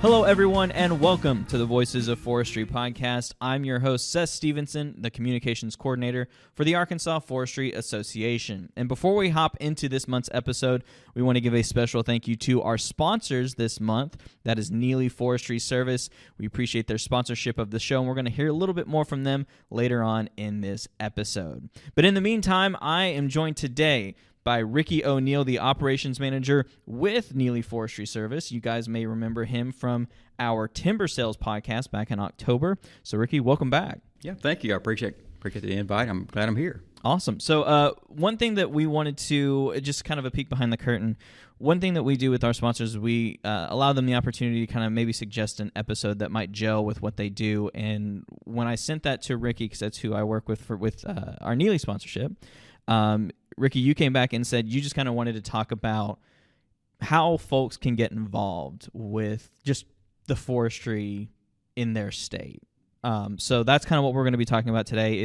Hello, everyone, and welcome to the Voices of Forestry podcast. I'm your host, Seth Stephenson, the Communications Coordinator for the Arkansas Forestry Association. And before we hop into this month's episode, we want to give a special thank you to our sponsors this month. That is Neeley Forestry Service. We appreciate their sponsorship of the show, and we're going to hear a little bit more from them later on in this episode. But in the meantime, I am joined today by Ricky O'Neill, the operations manager with Neeley Forestry Service. You guys may remember him from our timber sales podcast back in October. So, Ricky, welcome back. Yeah, thank you. I appreciate the invite. I'm glad I'm here. Awesome. So, one thing that we wanted to, just kind of a peek behind the curtain, one thing that we do with our sponsors is we allow them the opportunity to kind of maybe suggest an episode that might gel with what they do. And when I sent that to Ricky, because that's who I work with with our Neeley sponsorship, Ricky, you came back and said you just kind of wanted to talk about how folks can get involved with just the forestry in their state. So that's kind of what we're going to be talking about today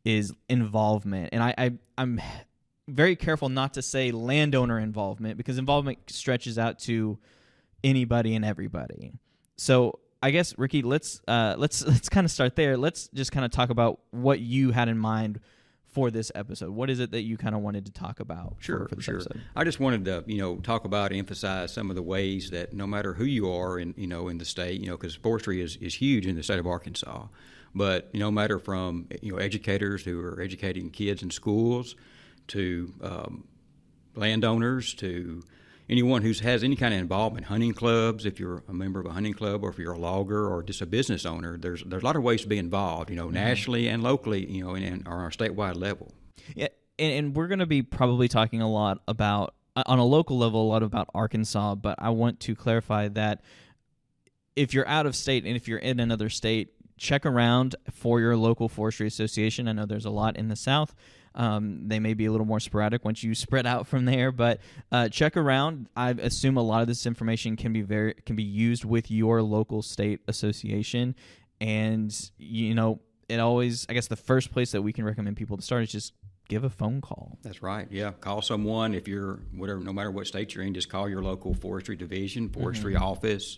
is involvement. And I'm very careful not to say landowner involvement, because involvement stretches out to anybody and everybody. So I guess, Ricky, let's kind of start there. Let's just kind of talk about what you had in mind for this episode. What is it that you kind of wanted to talk about for this episode? I just wanted to, talk about and emphasize some of the ways that no matter who you are in the state, because forestry is huge in the state of Arkansas, but no matter from, educators who are educating kids in schools to landowners to anyone who has any kind of involvement, hunting clubs, if you're a member of a hunting club, or if you're a logger or just a business owner, there's a lot of ways to be involved, nationally and locally, and on our statewide level. Yeah, and we're going to be probably talking a lot about, on a local level, a lot about Arkansas, but I want to clarify that if you're out of state and if you're in another state, check around for your local forestry association. I know there's a lot in the South. They may be a little more sporadic once you spread out from there, but check around. I assume a lot of this information can be used with your local state association, and it always, I guess, the first place that we can recommend people to start is just give a phone call. That's right. Yeah, call someone. If you're no matter what state you're in, just call your local forestry division, forestry office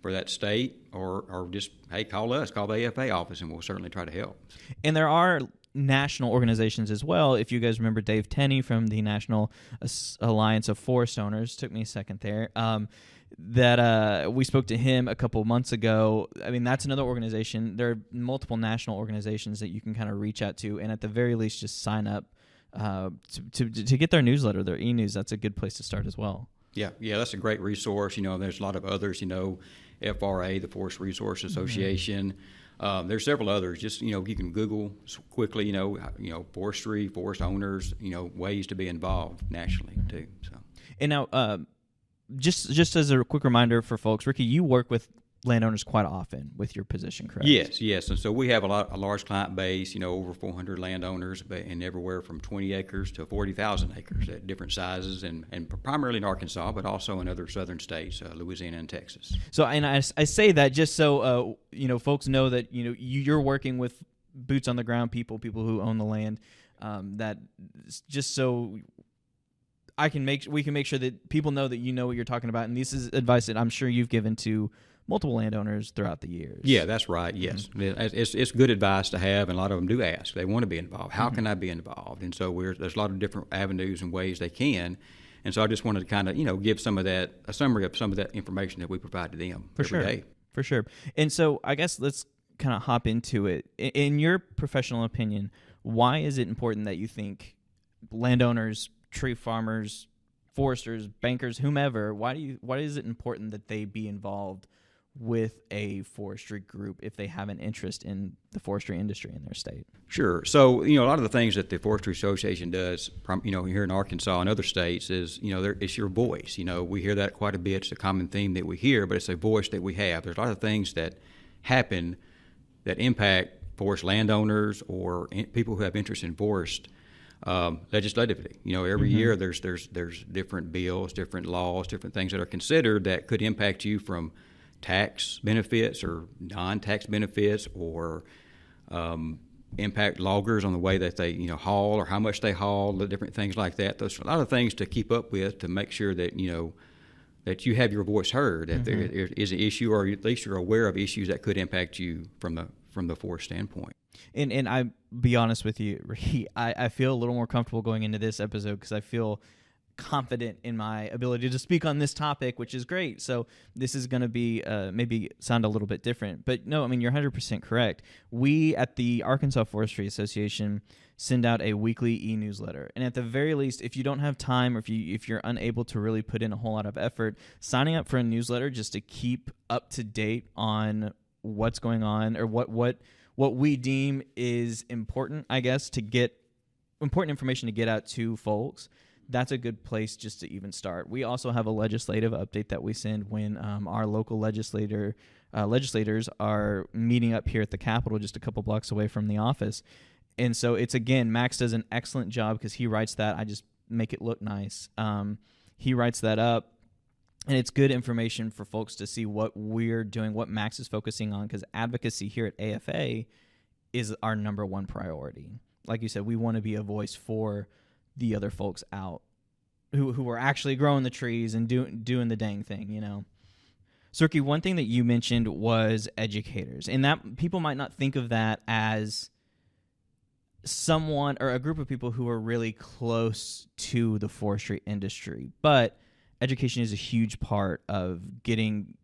for that state, or just call us, call the AFA office, and we'll certainly try to help. And there are national organizations as well. If you guys remember Dave Tenney from the National Alliance of Forest Owners, took me a second there, that we spoke to him a couple months ago. I mean, that's another organization. There are multiple national organizations that you can kind of reach out to, and at the very least just sign up to get their newsletter, their e-news. That's a good place to start as well. Yeah, that's a great resource. There's a lot of others, FRA, the Forest Resource Association. There's several others. Just, you can Google quickly, forestry, forest owners, ways to be involved nationally too. So. And now, just as a quick reminder for folks, Ricky, you work with landowners quite often with your position, correct? Yes. And so we have a large client base, over 400 landowners, and everywhere from 20 acres to 40,000 acres at different sizes, and primarily in Arkansas, but also in other southern states, Louisiana and Texas. So, and I say that just so folks know that you're working with boots on the ground people who own the land. That just so we can make sure that people know that you know what you're talking about, and this is advice that I'm sure you've given to multiple landowners throughout the years. Yeah, that's right. Yes, it's good advice to have, and a lot of them do ask. They want to be involved. How can I be involved? And so there's a lot of different avenues and ways they can. And so I just wanted to kind of give a summary of some of that information that we provide to them every day. For sure. And so I guess let's kind of hop into it. In your professional opinion, why is it important that you think landowners, tree farmers, foresters, bankers, whomever, why is it important that they be involved with a forestry group if they have an interest in the forestry industry in their state? Sure. So, a lot of the things that the Forestry Association does, here in Arkansas and other states is, it's your voice. We hear that quite a bit. It's a common theme that we hear, but it's a voice that we have. There's a lot of things that happen that impact forest landowners or people who have interest in forest legislatively. Every year there's different bills, different laws, different things that are considered that could impact you from tax benefits or non-tax benefits, or impact loggers on the way that they haul or how much they haul, the different things like that. There's a lot of things to keep up with to make sure that that you have your voice heard, that there is an issue, or at least you're aware of issues that could impact you from the forest standpoint. And I be honest with you, Ricky, I feel a little more comfortable going into this episode because I feel confident in my ability to speak on this topic, which is great. So this is going to be maybe sound a little bit different. But no, I mean, you're 100% correct. We at the Arkansas Forestry Association send out a weekly e-newsletter. And at the very least, if you don't have time, or if you're unable to really put in a whole lot of effort, signing up for a newsletter just to keep up to date on what's going on, or what we deem is important, I guess, to get important information to get out to folks, that's a good place just to even start. We also have a legislative update that we send when our local legislators are meeting up here at the Capitol, just a couple blocks away from the office. And so it's, again, Max does an excellent job because he writes that. I just make it look nice. He writes that up, and it's good information for folks to see what we're doing, what Max is focusing on, because advocacy here at AFA is our number one priority. Like you said, we want to be a voice for the other folks out who are actually growing the trees and doing the dang thing, you know. So, Ricky, one thing that you mentioned was educators, and that people might not think of that as someone or a group of people who are really close to the forestry industry, but education is a huge part of getting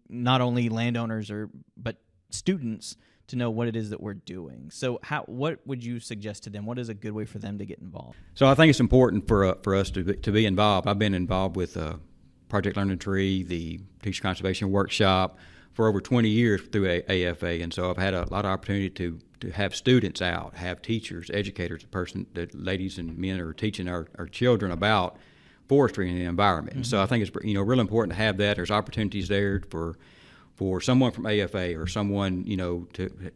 not only landowners but students to know what it is that we're doing. So what would you suggest to them? What is a good way for them to get involved? So I think it's important for us to be involved. I've been involved with Project Learning Tree, the Teacher Conservation Workshop, for over 20 years through AFA, and so I've had a lot of opportunity to have students out, have teachers, educators, the ladies and men are teaching our children about forestry and the environment. Mm-hmm. And so I think it's real important to have that. There's opportunities there for someone from AFA or someone to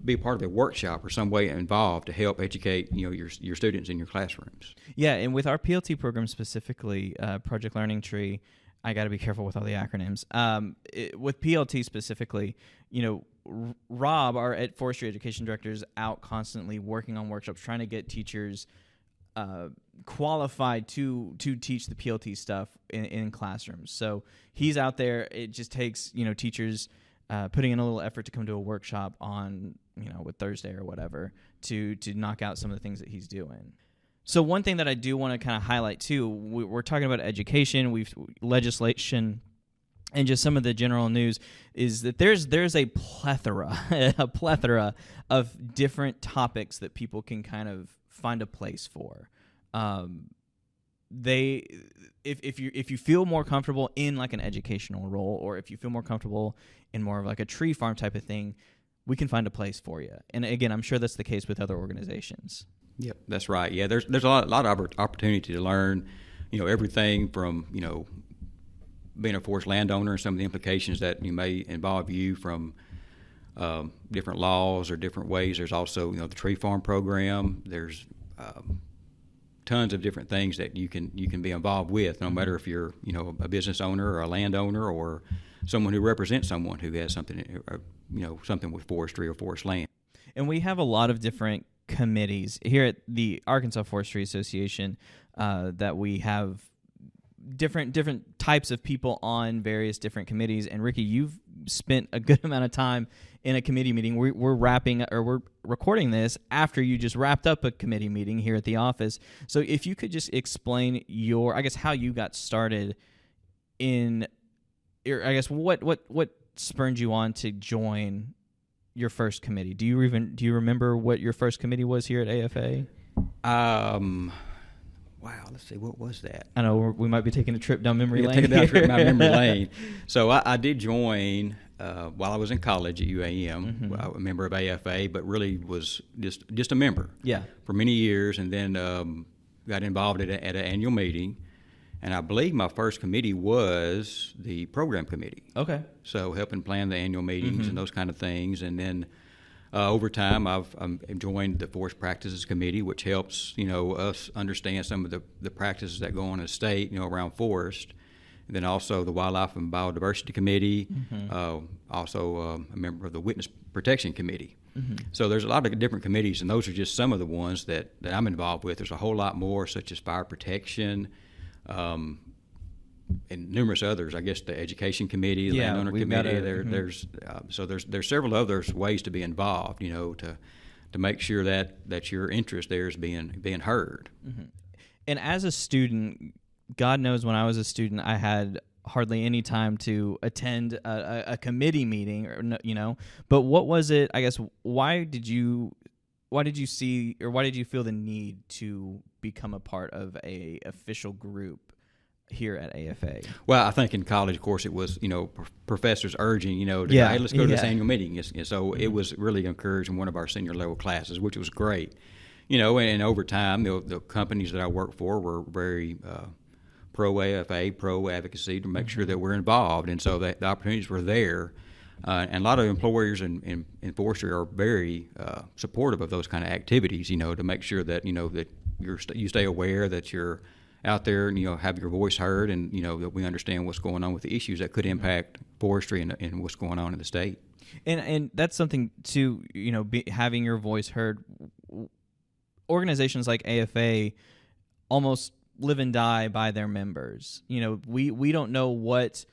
be a part of the workshop or some way involved to help educate your students in your classrooms. Yeah, and with our PLT program specifically, Project Learning Tree, I got to be careful with all the acronyms. With PLT specifically, Rob, our forestry education director, is out constantly working on workshops, trying to get teachers qualified to teach the PLT stuff in classrooms. So he's out there. It just takes teachers putting in a little effort to come to a workshop on with Thursday or whatever to knock out some of the things that he's doing. So one thing that I do want to kind of highlight too, we're talking about education, legislation, and just some of the general news is that there's a plethora of different topics that people can kind of find a place for. If you feel more comfortable in like an educational role, or if you feel more comfortable in more of like a tree farm type of thing, we can find a place for you. And again, I'm sure that's the case with other organizations. Yep, that's right. Yeah, there's a lot of opportunity to learn, everything from being a forest landowner and some of the implications that may involve you from different laws or different ways. There's also the tree farm program. There's tons of different things that you can be involved with, no matter if you're a business owner or a landowner or someone who represents someone who has something something with forestry or forest land. And we have a lot of different committees here at the Arkansas Forestry Association that we have different types of people on various different committees. And Ricky, you've spent a good amount of time in a committee meeting. We're recording this after you just wrapped up a committee meeting here at the office. So if you could just explain how you got started what spurred you on to join your first committee. Do you remember what your first committee was here at AFA? Wow, let's see, what was that? I know we might be taking a trip down memory lane. Taking a trip down memory lane. So I did join while I was in college at UAM. Mm-hmm. I was a member of AFA, but really was just a member. Yeah. For many years, and then got involved at an annual meeting. And I believe my first committee was the program committee. Okay. So helping plan the annual meetings mm-hmm. and those kind of things. And then over time, I've joined the Forest Practices Committee, which helps us understand some of the practices that go on in the state, around forest. And then also the Wildlife and Biodiversity Committee. Mm-hmm. Also a member of the Witness Protection Committee. Mm-hmm. So there's a lot of different committees, and those are just some of the ones that I'm involved with. There's a whole lot more, such as fire protection. and numerous others. I guess the education committee, the landowner committee. There's several others ways to be involved. To make sure that your interest there is being heard. Mm-hmm. And as a student, God knows when I was a student, I had hardly any time to attend a committee meeting, But what was it? I guess why did you see, or why did you feel the need to become a part of a official group here at AFA? Well, I think in college, of course, it was professors urging hey, let's go to this annual meeting, and so it was really encouraged in one of our senior level classes, which was great. And over time, the companies that I worked for were very pro AFA, pro advocacy to make sure that we're involved, and so the opportunities were there. And a lot of employers in forestry are very supportive of those kind of activities, to make sure that that you stay aware that you're out there and have your voice heard, and that we understand what's going on with the issues that could impact forestry and what's going on in the state. And that's something to having your voice heard. Organizations like AFA almost live and die by their members. We don't know what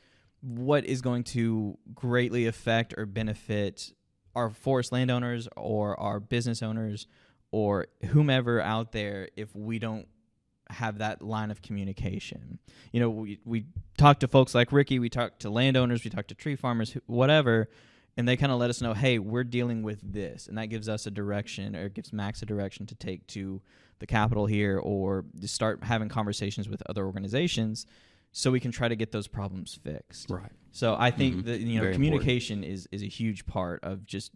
is going to greatly affect or benefit our forest landowners or our business owners or whomever out there if we don't have that line of communication. We talk to folks like Ricky, we talk to landowners, we talk to tree farmers, whatever, and they kind of let us know, hey, we're dealing with this, and that gives us a direction, or gives Max a direction to take to the Capitol here, or to start having conversations with other organizations so we can try to get those problems fixed. Right. So I think that Very communication is a huge part of just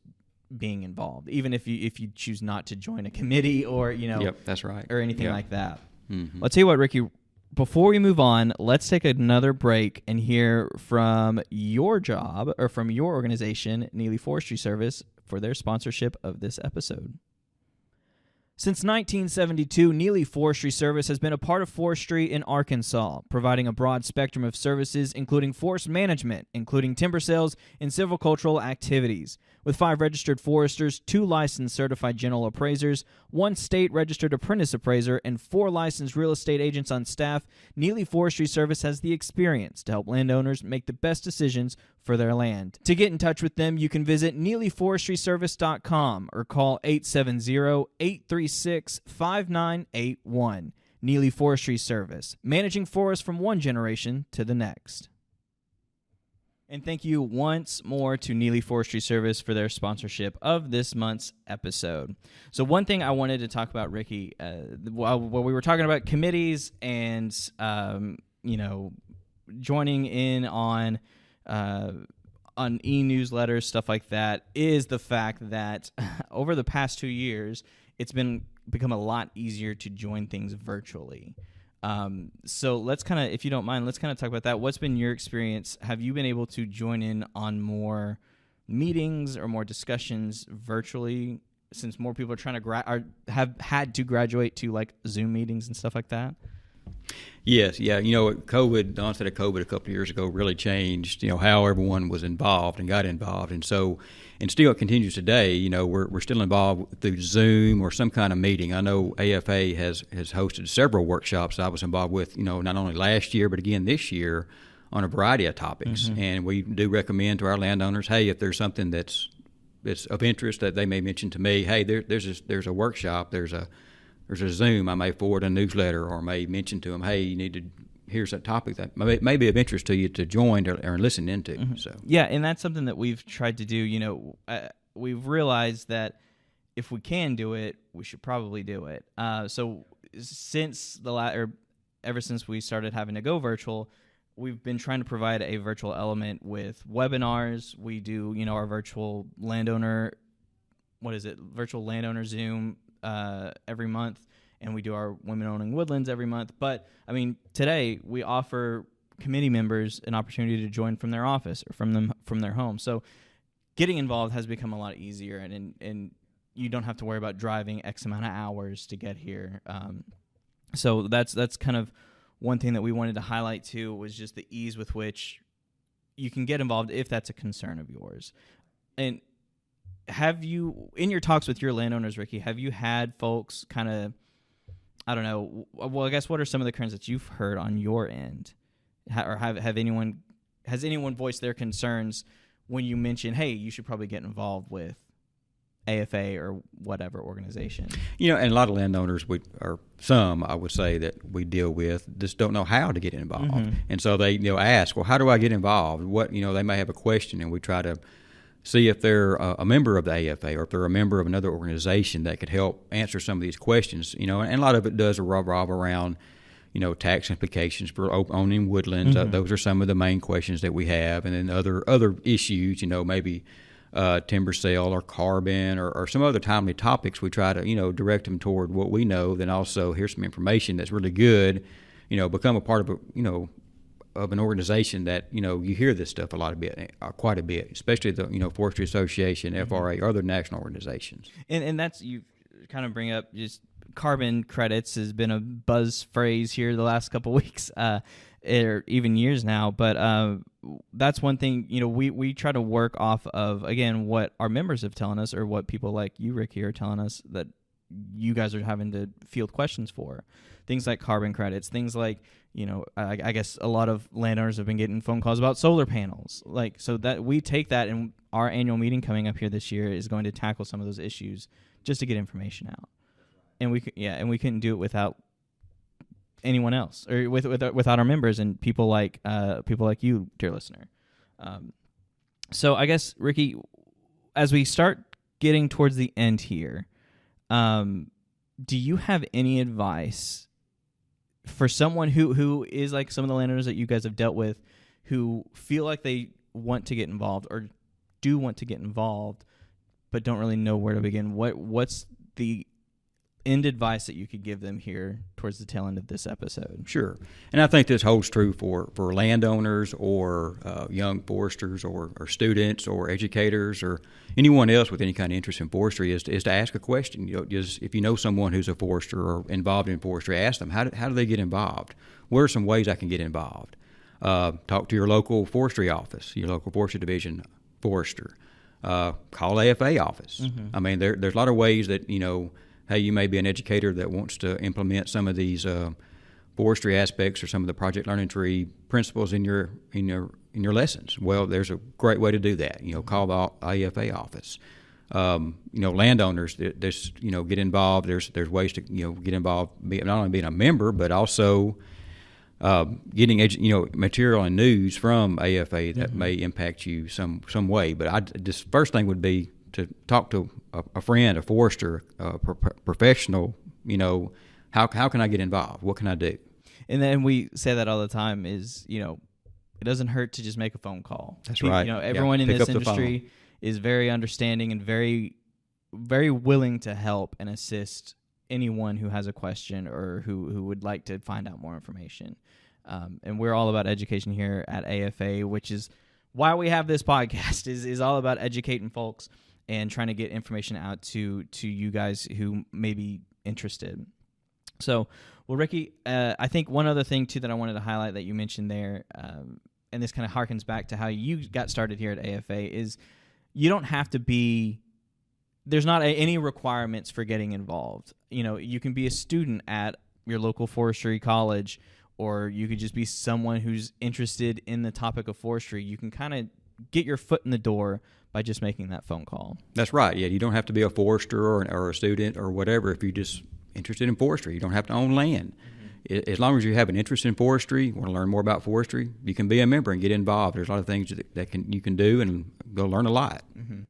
being involved, even if you choose not to join a committee or Yep, that's right. or anything like that. Mm-hmm. I'll tell you what, Ricky, before we move on, let's take another break and hear from your job, or from your organization, Neeley Forestry Service, for their sponsorship of this episode. Since 1972, Neeley Forestry Service has been a part of forestry in Arkansas, providing a broad spectrum of services, including forest management, including timber sales and silvicultural activities. With 5 registered foresters, 2 licensed certified general appraisers, 1 state-registered apprentice appraiser, and 4 licensed real estate agents on staff, Neeley Forestry Service has the experience to help landowners make the best decisions for their land. To get in touch with them, you can visit NeeleyForestryService.com or call 870-836-5981. Neeley Forestry Service, managing forests from one generation to the next. And thank you once more to Neeley Forestry Service for their sponsorship of this month's episode. So one thing I wanted to talk about, Ricky, while we were talking about committees and, joining in on e-newsletters, stuff like that, is the fact that over the past 2 years, it's become a lot easier to join things virtually. So let's kind of, if you don't mind, let's kind of talk about that. What's been your experience? Have you been able to join in on more meetings or more discussions virtually, since more people are trying to have had to graduate to like Zoom meetings and stuff like that? Yes, yeah. The onset of COVID a couple of years ago really changed, how everyone was involved and got involved. And so, and still it continues today, we're still involved through Zoom or some kind of meeting. I know AFA has hosted several workshops I was involved with, not only last year, but again this year on a variety of topics. Mm-hmm. And we do recommend to our landowners, hey, if there's something that's of interest that they may mention to me, hey, there's a workshop, there's a Zoom, I may forward a newsletter or may mention to them, hey, here's that topic that may be of interest to you to join or listen into. Mm-hmm. So yeah, and that's something that we've tried to do. We've realized that if we can do it, we should probably do it. So since ever since we started having to go virtual, we've been trying to provide a virtual element with webinars. We do, our virtual landowner Zoom every month, and we do our Women Owning Woodlands every month. But today we offer committee members an opportunity to join from their office or from their home. So getting involved has become a lot easier, and you don't have to worry about driving X amount of hours to get here. So that's kind of one thing that we wanted to highlight too, was just the ease with which you can get involved if that's a concern of yours. And have you, in your talks with your landowners, Ricky, have you had folks kind of, I don't know, well, I guess what are some of the concerns that you've heard on your end has anyone voiced their concerns when you mention, hey, you should probably get involved with AFA or whatever organization? And a lot of landowners, I would say that we deal with, just don't know how to get involved. Mm-hmm. And so they ask, well, how do I get involved? What they may have a question, and we try to see if they're a member of the AFA or if they're a member of another organization that could help answer some of these questions. And a lot of it does revolve around tax implications for owning woodlands. Mm-hmm. Those are some of the main questions that we have, and then other issues. Maybe timber sale or carbon or some other timely topics. We try to direct them toward what we know. Then also here's some information that's really good. Become a part of of an organization that you hear this stuff quite a bit, especially the Forestry Association, FRA, or other national organizations. And that's, you kind of bring up, just carbon credits has been a buzz phrase here the last couple of weeks, or even years now. But that's one thing, we try to work off of, again, what our members have telling us, or what people like you, Ricky, are telling us that you guys are having to field questions for. Things like carbon credits, things like, I guess a lot of landowners have been getting phone calls about solar panels. So that we take that, and our annual meeting coming up here this year is going to tackle some of those issues just to get information out. And we couldn't do it without anyone else, or without our members and people like you, dear listener. So I guess, Ricky, as we start getting towards the end here, do you have any advice for someone who is like some of the landowners that you guys have dealt with, who feel like they want to get involved or do want to get involved, but don't really know where to begin? What's the end advice that you could give them here towards the tail end of this episode? Sure. And I think this holds true for landowners or young foresters or students or educators or anyone else with any kind of interest in forestry, is to ask a question. Just if you know someone who's a forester or involved in forestry, ask them, how do they get involved? What are some ways I can get involved? Talk to your local forestry office, your local forestry division forester. Call AFA office. Mm-hmm. I mean, there's a lot of ways that, hey, you may be an educator that wants to implement some of these forestry aspects or some of the project learning tree principles in your lessons. Well, there's a great way to do that. Call the AFA office. Landowners, get involved. There's ways to get involved, not only being a member, but also getting material and news from AFA that may impact you some way. But this first thing would be to talk to a friend, a forester, a professional. How can I get involved? What can I do? And then we say that all the time is, it doesn't hurt to just make a phone call. That's right. Everyone in this industry is very understanding and very, very willing to help and assist anyone who has a question or who would like to find out more information. And we're all about education here at AFA, which is why we have this podcast, is all about educating folks and trying to get information out to you guys who may be interested. So, well, Ricky, I think one other thing, too, that I wanted to highlight that you mentioned there, and this kind of harkens back to how you got started here at AFA, is you don't have to be – there's not any requirements for getting involved. You can be a student at your local forestry college, or you could just be someone who's interested in the topic of forestry. You can kind of get your foot in the door by just making that phone call. That's right. Yeah, you don't have to be a forester or a student or whatever if you're just interested in forestry. You don't have to own land. Mm-hmm. As long as you have an interest in forestry, want to learn more about forestry, you can be a member and get involved. There's a lot of things that you can do, and go learn a lot. Mm-hmm.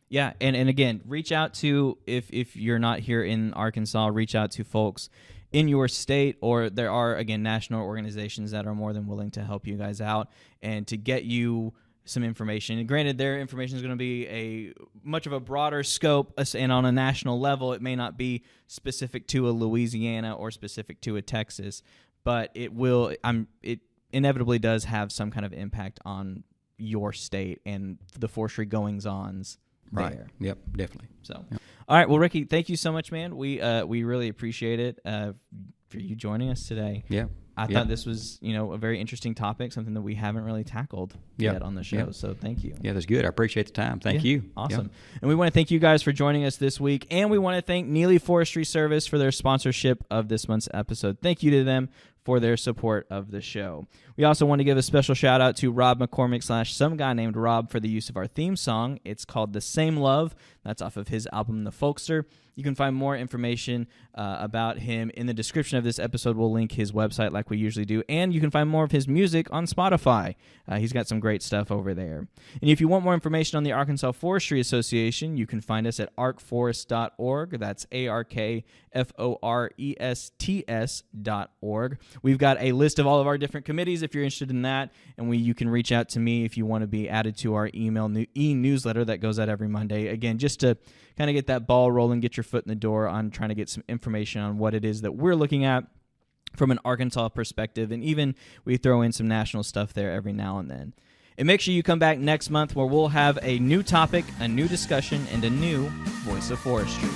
Yeah, and again, reach out to, if you're not here in Arkansas, reach out to folks in your state, or there are, again, national organizations that are more than willing to help you guys out and to get you some information. And granted, their information is going to be a much of a broader scope, and on a national level, it may not be specific to a Louisiana or specific to a Texas, but it will. It inevitably does have some kind of impact on your state and the forestry goings-ons there. Right. Yep. Definitely. So, all right. Well, Ricky, thank you so much, man. We really appreciate it for you joining us today. Yeah. I thought this was, a very interesting topic, something that we haven't really tackled yet on the show. So thank you. Yeah, that's good. I appreciate the time. Thank you. Awesome. And we want to thank you guys for joining us this week. And we want to thank Neeley Forestry Service for their sponsorship of this month's episode. Thank you to them for their support of the show. We also want to give a special shout out to Rob McCormick / some guy named Rob for the use of our theme song. It's called The Same Love. That's off of his album, The Folkster. You can find more information about him in the description of this episode. We'll link his website like we usually do, and you can find more of his music on Spotify. He's got some great stuff over there. And if you want more information on the Arkansas Forestry Association, you can find us at arkforest.org. That's ARKFORESTS.org. We've got a list of all of our different committees if you're interested in that, and you can reach out to me if you want to be added to our email e-newsletter that goes out every Monday. Again, just to kind of get that ball rolling, get your foot in the door on trying to get some information on what it is that we're looking at from an Arkansas perspective, and even we throw in some national stuff there every now and then. And make sure you come back next month where we'll have a new topic, a new discussion, and a new Voice of Forestry.